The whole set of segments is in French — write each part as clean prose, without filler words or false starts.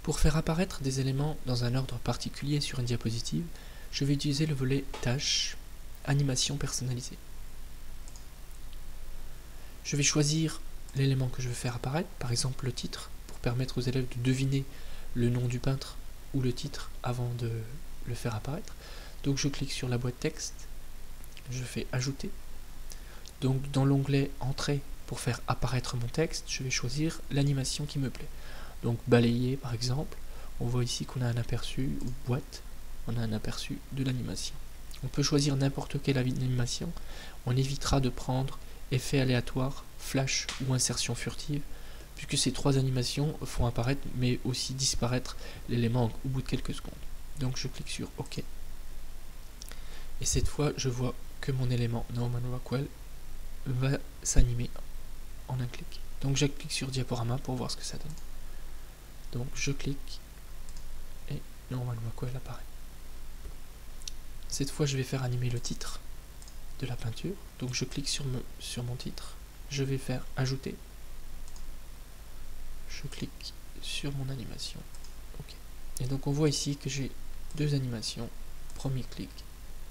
Pour faire apparaître des éléments dans un ordre particulier sur une diapositive, je vais utiliser le volet Tâches, Animation personnalisée. Je vais choisir l'élément que je veux faire apparaître, par exemple le titre, pour permettre aux élèves de deviner le nom du peintre ou le titre avant de le faire apparaître. Donc je clique sur la boîte texte, je fais Ajouter. Donc dans l'onglet Entrée, pour faire apparaître mon texte, je vais choisir l'animation qui me plaît. Donc balayer par exemple, on voit ici qu'on a un aperçu, ou boîte, on a un aperçu de l'animation. On peut choisir n'importe quelle animation, on évitera de prendre effet aléatoire, flash ou insertion furtive, puisque ces trois animations font apparaître mais aussi disparaître l'élément au bout de quelques secondes. Donc je clique sur OK. Et cette fois, je vois que mon élément Norman Rockwell va s'animer en un clic. Donc je clique sur diaporama pour voir ce que ça donne. Donc je clique et Norman Rockwell apparaît. Cette fois, je vais faire animer le titre de la peinture. Donc je clique sur mon titre. Je vais faire Ajouter. Je clique sur mon animation. OK. Et donc on voit ici que j'ai deux animations. Premier clic,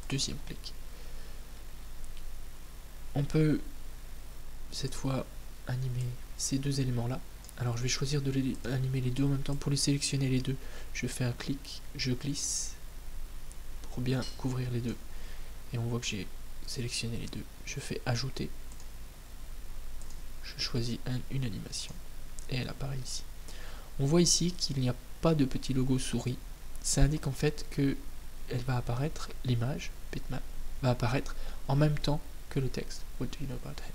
deuxième clic. On peut cette fois animer ces deux éléments là. Alors je vais choisir de animer les deux en même temps. Pour les sélectionner les deux, je fais un clic, je glisse pour bien couvrir les deux. Et on voit que j'ai sélectionné les deux. Je fais Ajouter. Je choisis une animation et elle apparaît ici. On voit ici qu'il n'y a pas de petit logo souris. Ça indique en fait que elle va apparaître, l'image bitmap va apparaître en même temps que le texte. What do you know about him?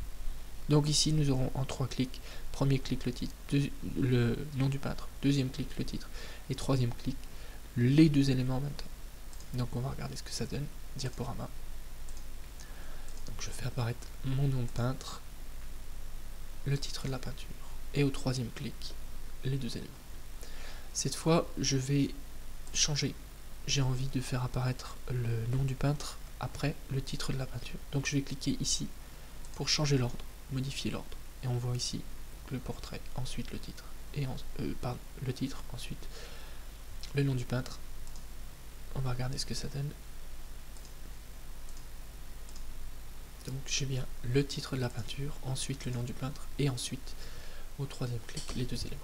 Donc ici nous aurons en 3 clics, premier clic le titre, le nom du peintre, deuxième clic le titre et troisième clic les deux éléments en même temps. Donc on va regarder ce que ça donne, diaporama. Donc je fais apparaître mon nom de peintre, le titre de la peinture et au troisième clic les deux éléments. Cette fois je vais changer, j'ai envie de faire apparaître le nom du peintre après le titre de la peinture. Donc je vais cliquer ici pour changer l'ordre, modifier l'ordre. Et on voit ici le portrait, ensuite le titre, et le titre, ensuite le nom du peintre. On va regarder ce que ça donne. Donc j'ai bien le titre de la peinture, ensuite le nom du peintre, et ensuite au troisième clic les deux éléments.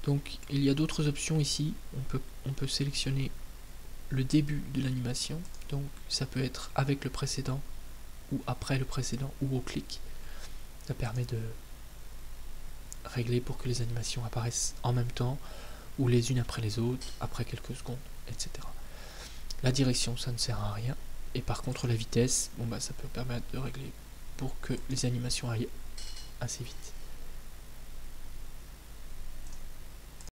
Donc il y a d'autres options ici. On peut sélectionner le début de l'animation. Donc ça peut être avec le précédent ou après le précédent ou au clic. Ça permet de régler pour que les animations apparaissent en même temps ou les unes après les autres, après quelques secondes, etc. La direction, ça ne sert à rien. Et par contre la vitesse, bon bah ça peut permettre de régler pour que les animations aillent assez vite.